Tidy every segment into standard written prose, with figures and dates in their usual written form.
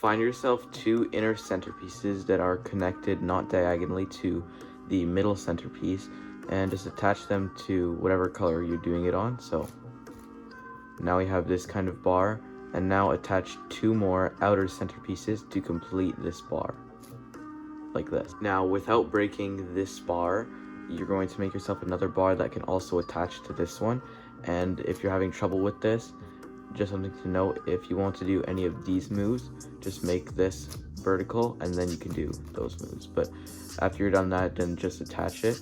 Find yourself two inner centerpieces that are connected not diagonally to the middle centerpiece, and just attach them to whatever color you're doing it on. So now we have this kind of bar, and now attach two more outer centerpieces to complete this bar, like this. Now, without breaking this bar, you're going to make yourself another bar that can also attach to this one. And if you're having trouble with this, just something to note, if you want to do any of these moves, just make this vertical and then you can do those moves. But after you're done that, then just attach it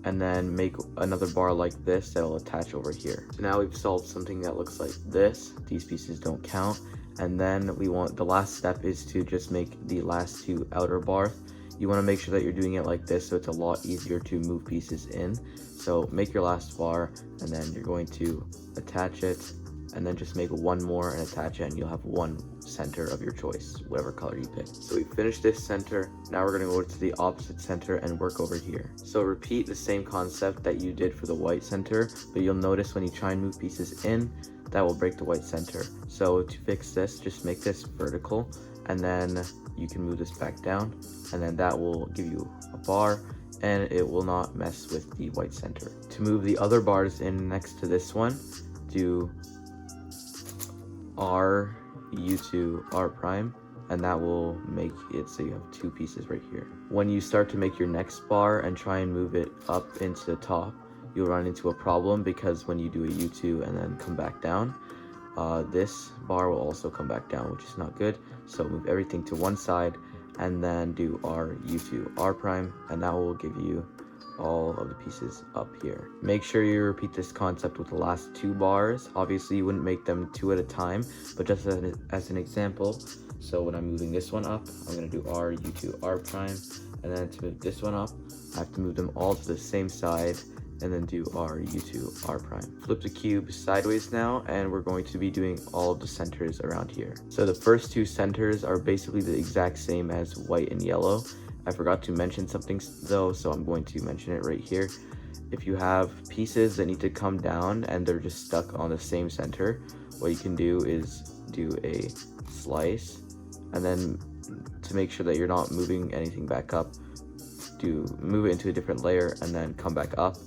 and then make another bar like this that'll attach over here. So now we've solved something that looks like this. These pieces don't count. And then we want, the last step is to just make the last two outer bars. You want to make sure that you're doing it like this so it's a lot easier to move pieces in. So make your last bar and then you're going to attach it, and then just make one more and attach it, and you'll have one center of your choice, whatever color you pick. So we finished this center. Now we're gonna go to the opposite center and work over here. So repeat the same concept that you did for the white center, but you'll notice when you try and move pieces in, that will break the white center. So to fix this, just make this vertical, and then you can move this back down, and then that will give you a bar, and it will not mess with the white center. To move the other bars in next to this one, do R, U2, R prime, and that will make it so you have two pieces right here. When you start to make your next bar and try and move it up into the top, you'll run into a problem, because when you do a U2 and then come back down, this bar will also come back down, which is not good. So move everything to one side and then do R, U2, R prime, and that will give you all of the pieces up here. Make sure you repeat this concept with the last two bars. Obviously you wouldn't make them two at a time, but just as an example. So when I'm moving this one up, I'm going to do R, U2, R prime, and then to move this one up, I have to move them all to the same side and then do R, U2, R prime. Flip the cube sideways now, and we're going to be doing all of the centers around here. So the first two centers are basically the exact same as white and yellow. I forgot to mention something though, so I'm going to mention it right here. If you have pieces that need to come down and they're just stuck on the same center, what you can do is do a slice, and then to make sure that you're not moving anything back up, move it into a different layer and then come back up,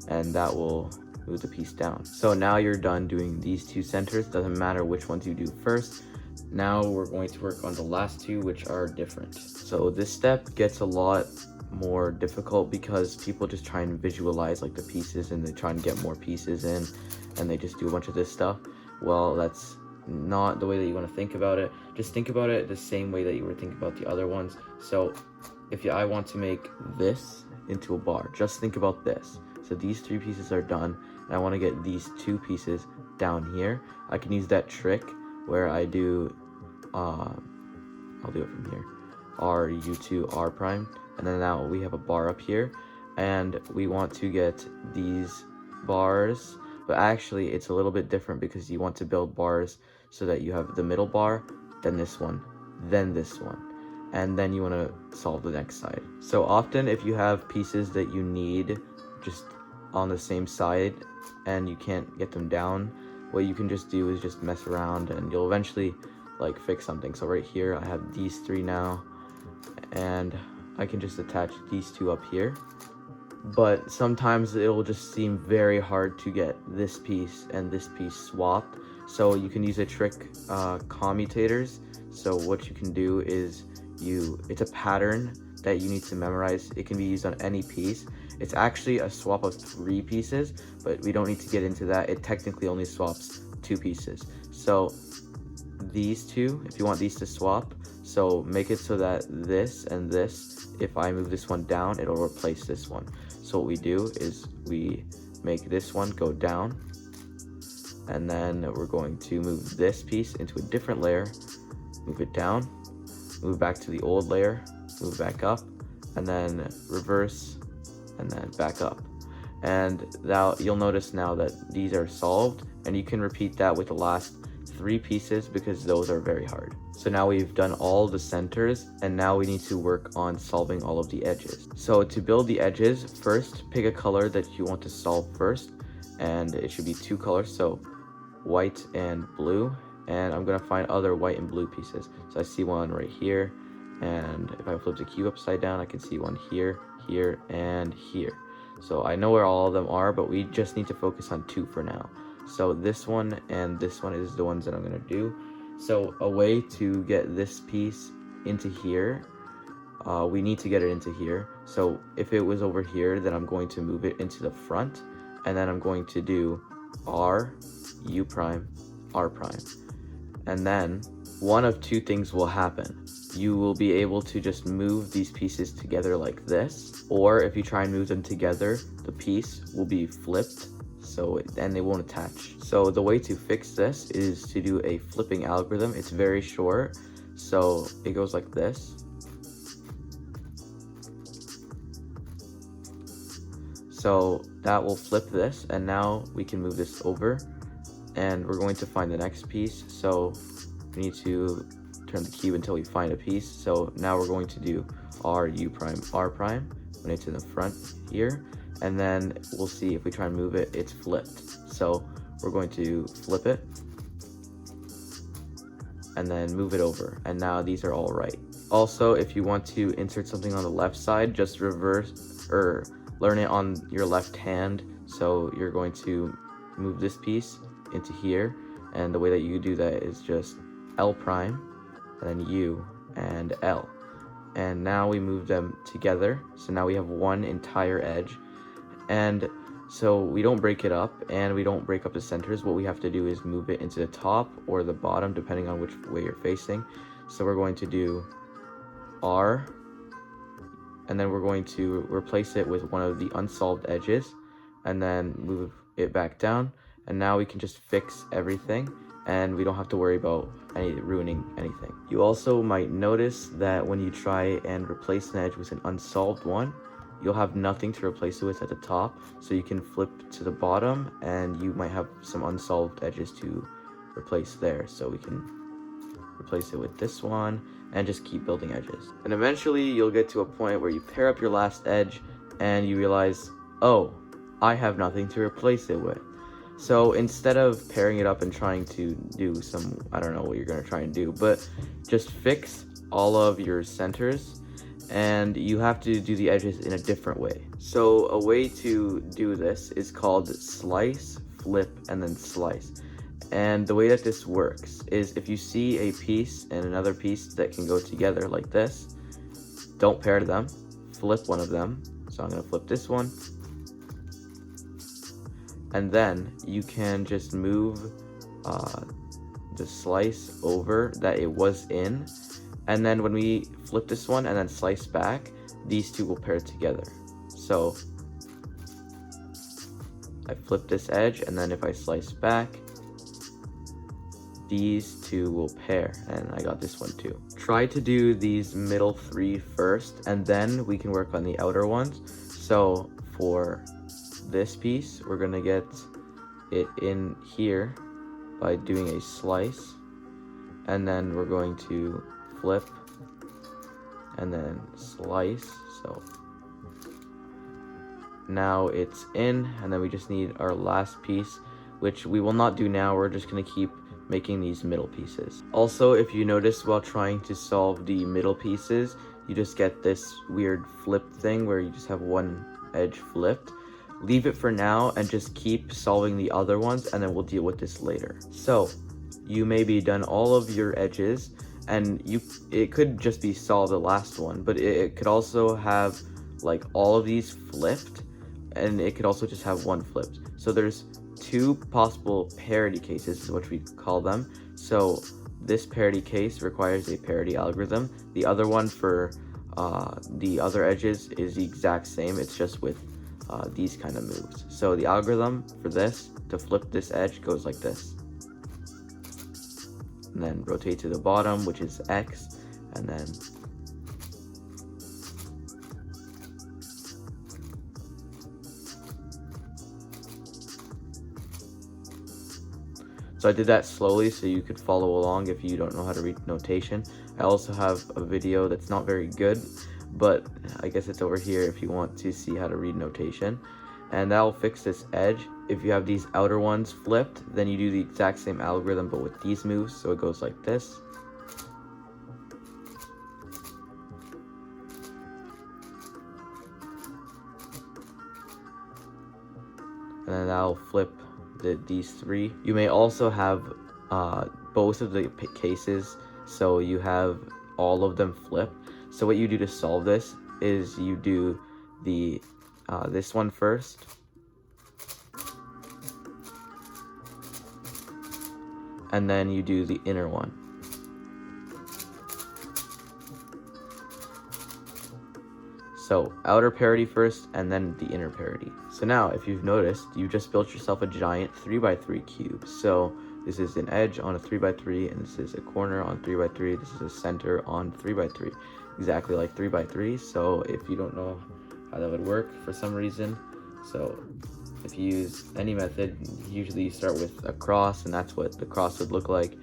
and that will move the piece down. So now you're done doing these two centers. Doesn't matter which ones you do first. Now we're going to work on the last two, which are different. So this step gets a lot more difficult because people just try and visualize like the pieces, and they try and get more pieces in, and they just do a bunch of this stuff. Well, that's not the way that you want to think about it. Just think about it the same way that you were thinking about the other ones. So if I want to make this into a bar, just think about this. So these three pieces are done, and I want to get these two pieces down here. I can use that trick where I do, I'll do it from here, R, U2, R prime, and then now we have a bar up here, and we want to get these bars, but actually it's a little bit different because you want to build bars so that you have the middle bar, then this one, and then you want to solve the next side. So often if you have pieces that you need just on the same side and you can't get them down, what you can just do is just mess around and you'll eventually like fix something. So right here I have these three now, and I can just attach these two up here, but sometimes it will just seem very hard to get this piece and this piece swapped. So you can use a trick, commutators. So what you can do is it's a pattern that you need to memorize. It can be used on any piece. It's actually a swap of 3 pieces, but we don't need to get into that. It technically only swaps 2 pieces. So these two, if you want these to swap, so make it so that this and this, if I move this one down, it'll replace this one. So what we do is we make this one go down, and then we're going to move this piece into a different layer, move it down, move back to the old layer, move back up, and then reverse, and then back up. And now you'll notice now that these are solved, and you can repeat that with the last 3 pieces because those are very hard. So now we've done all the centers, and now we need to work on solving all of the edges. So to build the edges, first pick a color that you want to solve first, and it should be 2 colors, so white and blue, and I'm gonna find other white and blue pieces. So I see one right here, and if I flip the cube upside down, I can see one here, here, and here. So I know where all of them are, but we just need to focus on 2 for now. So this one and this one is the ones that I'm gonna do. So a way to get this piece into here, we need to get it into here. So if it was over here, then I'm going to move it into the front, and then I'm going to do R, U prime, R prime. And then one of 2 things will happen. You will be able to just move these pieces together like this, or if you try and move them together, the piece will be flipped, and they won't attach. So the way to fix this is to do a flipping algorithm. It's very short, so it goes like this. So that will flip this, and now we can move this over, and we're going to find the next piece. So we need to turn the cube until we find a piece. So now we're going to do R, U prime, R prime when it's in the front here, and then we'll see if we try and move it, it's flipped. So we're going to flip it and then move it over, and now these are all right. Also, if you want to insert something on the left side, just reverse or learn it on your left hand. So you're going to move this piece into here, and the way that you do that is just L prime, and then U and L. And now we move them together, so now we have one entire edge. And so we don't break it up, and we don't break up the centers. What we have to do is move it into the top or the bottom, depending on which way you're facing. So we're going to do R, and then we're going to replace it with one of the unsolved edges, and then move it back down. And now we can just fix everything, and we don't have to worry about ruining anything. You also might notice that when you try and replace an edge with an unsolved one, you'll have nothing to replace it with at the top. So you can flip to the bottom, and you might have some unsolved edges to replace there. So we can replace it with this one, and just keep building edges. And eventually you'll get to a point where you pair up your last edge, and you realize, oh, I have nothing to replace it with. So instead of pairing it up and trying to do some, I don't know what you're gonna try and do, but just fix all of your centers, and you have to do the edges in a different way. So a way to do this is called slice, flip, and then slice. And the way that this works is if you see a piece and another piece that can go together like this, don't pair them, flip one of them. So I'm gonna flip this one. And then you can just move the slice over that it was in. And then when we flip this one and then slice back, these 2 will pair together. So I flip this edge, and then if I slice back, these 2 will pair, and I got this one too. Try to do these middle 3 first, and then we can work on the outer ones. So for this piece, we're gonna get it in here by doing a slice, and then we're going to flip and then slice. So now it's in, and then we just need our last piece, which we will not do now. We're just gonna keep making these middle pieces. Also, if you notice while trying to solve the middle pieces, you just get this weird flip thing where you just have one edge flipped. Leave it for now and just keep solving the other ones, and then we'll deal with this later. So you may be done all of your edges, and it could just be solved the last one, but it could also have like all of these flipped, and it could also just have one flipped. So there's 2 possible parity cases is what we call them. So this parity case requires a parity algorithm. The other one for the other edges is the exact same, it's just with these kind of moves. So the algorithm for this, to flip this edge, goes like this. And then rotate to the bottom, which is X, and then so I did that slowly so you could follow along if you don't know how to read notation. I also have a video that's not very good, but I guess it's over here if you want to see how to read notation. And that'll fix this edge. if you have these outer ones flipped, then you do the exact same algorithm but with these moves. So it goes like this. And then that'll flip these three. You may also have both of the cases, so you have all of them flipped. So what you do to solve this is you do the this one first, and then you do the inner one. So outer parity first, and then the inner parity. So now, if you've noticed, you just built yourself a giant 3x3 cube. So this is an edge on a 3x3, and this is a corner on 3x3. This is a center on 3x3, exactly like 3x3. So if you don't know how that would work for some reason, so if you use any method, usually you start with a cross, and that's what the cross would look like.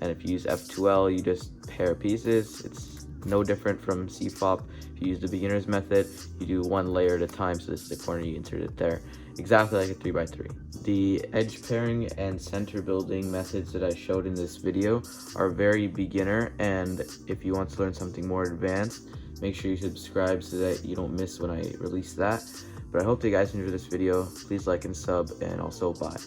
And if you use F2L, you just pair pieces. It's no different from CFOP. If you use the beginner's method, you do one layer at a time. So this is the corner, you insert it there, exactly like a 3x3. The edge pairing and center building methods that I showed in this video are very beginner, and if you want to learn something more advanced, make sure you subscribe so that you don't miss when I release that. But I hope that you guys enjoyed this video. Please like and sub, and also bye.